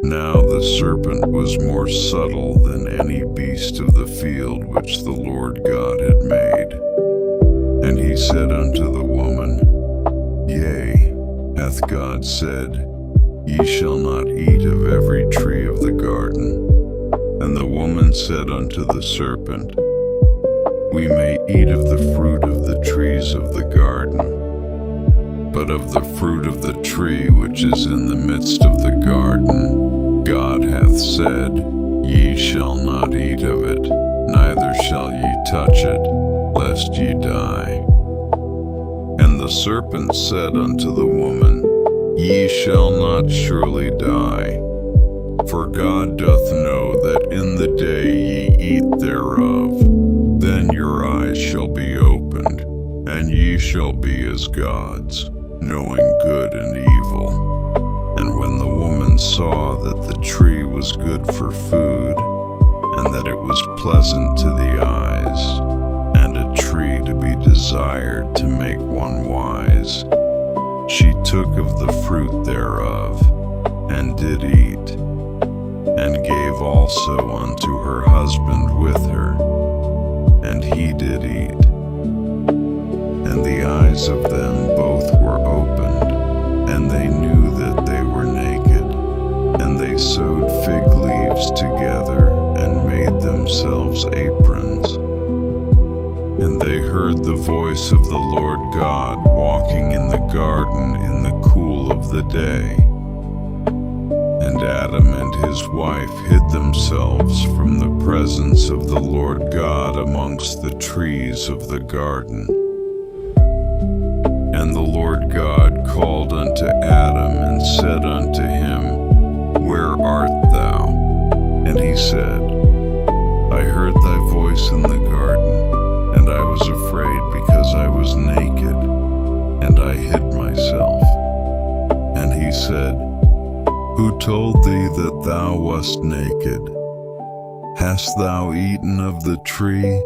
Now the serpent was more subtle than any beast of the field which the Lord God had made. And he said unto the woman, Yea, hath God said, Ye shall not eat of every tree of the garden? And the woman said unto the serpent, We may eat of the fruit of the trees of the garden, but of the fruit of the tree which is in the midst of the garden, God hath said, Ye shall not eat of it, neither shall ye touch it, lest ye die. And the serpent said unto the woman, Ye shall not surely die, for God doth know that in the day ye eat thereof, then your eyes shall be opened, and ye shall be as gods, knowing good and evil. And when the woman saw that the tree was good for food, and that it was pleasant to the eyes, and a tree to be desired to make one wise, she took of the fruit thereof, and did eat, and gave also unto her husband with her, and he did eat. And the eyes of them both were opened, and they knew that they were naked. And they sewed fig leaves together, and made themselves aprons. And they heard the voice of the Lord God walking in the garden in the cool of the day. And Adam and his wife hid themselves from the presence of the Lord God amongst the trees of the garden. And the Lord God called unto Adam and said unto him, Where art thou? And he said, I heard thy voice in the garden, and I was afraid because I was naked, and I hid myself. And he said, Who told thee that thou wast naked? Hast thou eaten of the tree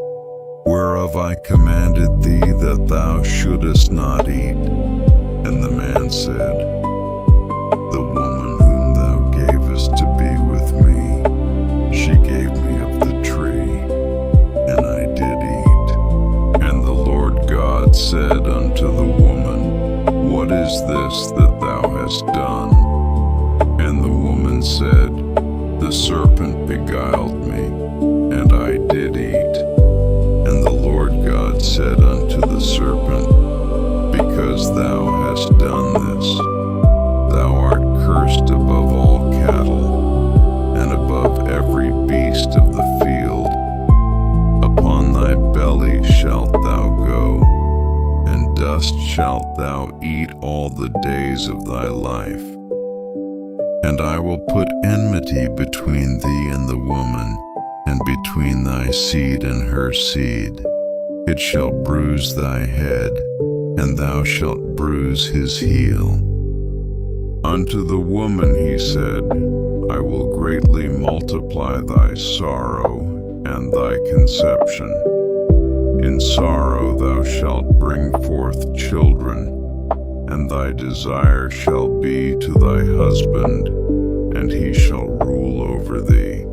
whereof I commanded thee that thou shouldest not eat? And the man said, The woman whom thou gavest to be with me, she gave me of the tree, and I did eat. And the Lord God said unto the woman, What is this that thou hast done? And the woman said, The serpent beguiled me, and I did eat. And the Lord God said unto the serpent, Because thou hast done this, thou art cursed above all cattle, and above every beast of the field. Upon thy belly shalt thou go, and dust shalt thou eat all the days of thy life. And I will put enmity between thee and the woman, and between thy seed and her seed. It shall bruise thy head, and thou shalt bruise his heel. Unto the woman he said, I will greatly multiply thy sorrow and thy conception. In sorrow thou shalt bring forth children, and thy desire shall be to thy husband, and he shall rule over thee.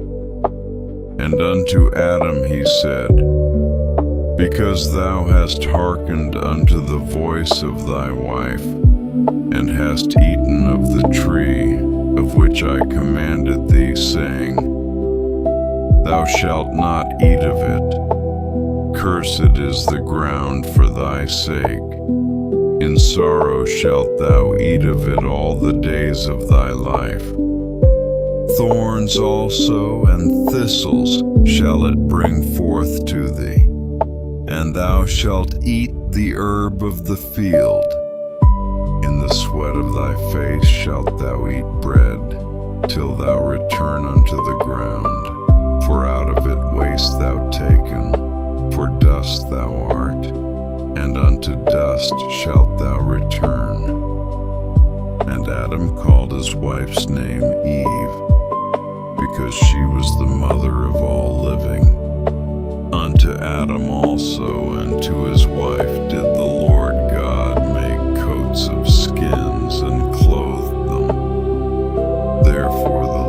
And unto Adam he said, Because thou hast hearkened unto the voice of thy wife, and hast eaten of the tree of which I commanded thee, saying, Thou shalt not eat of it. Cursed is the ground for thy sake. In sorrow shalt thou eat of it all the days of thy life. Thorns also and thistles shall it bring forth to thee, and thou shalt eat the herb of the field. In the sweat of thy face shalt thou eat bread, till thou return unto the ground. For out of it wast thou taken, for dust thou art, and unto dust shalt thou return. And Adam called his wife's name Eve, because she was the mother of all living. Unto Adam also and to his wife did the Lord God make coats of skins and clothed them. Therefore the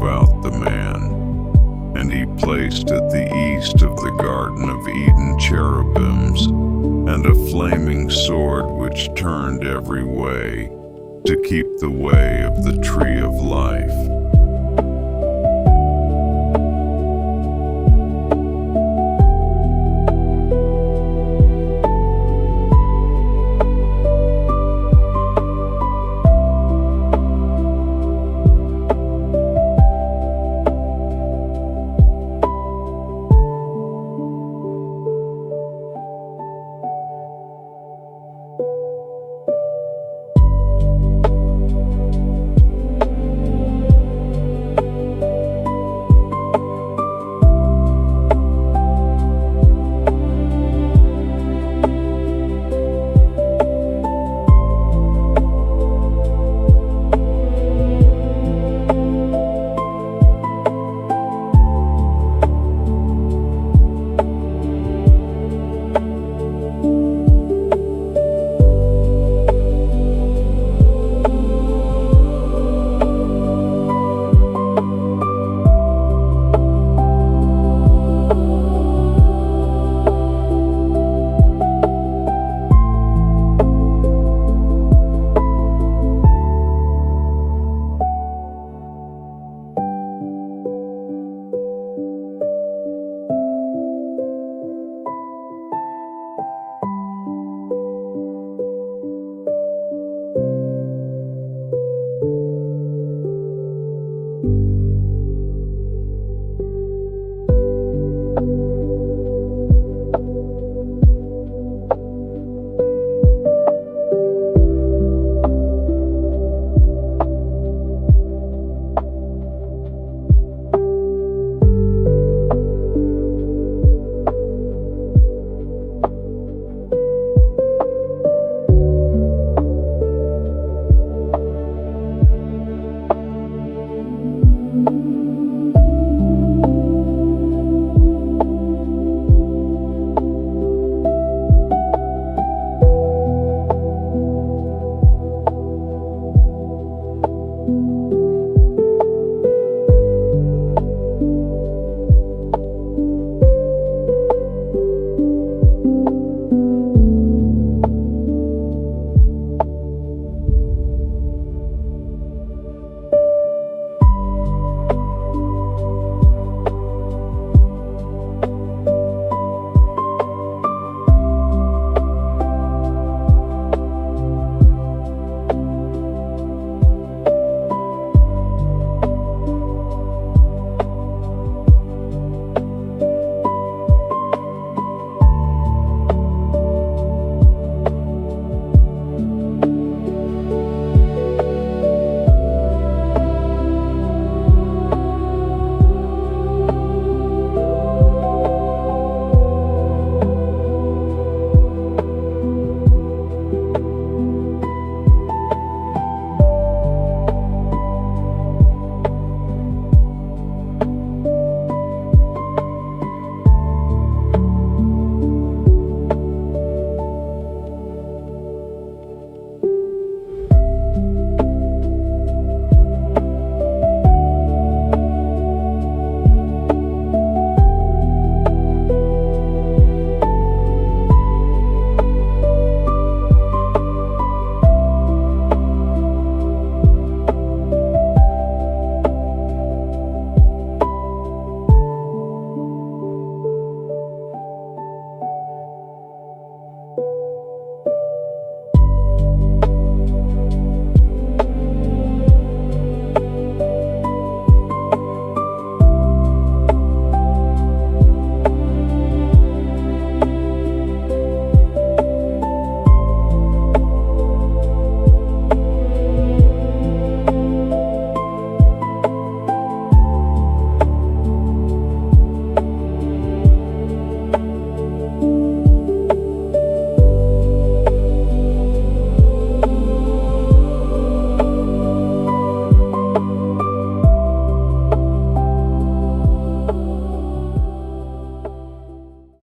drove out the man. And he placed at the east of the Garden of Eden cherubims, and a flaming sword which turned every way, to keep the way of the tree of life.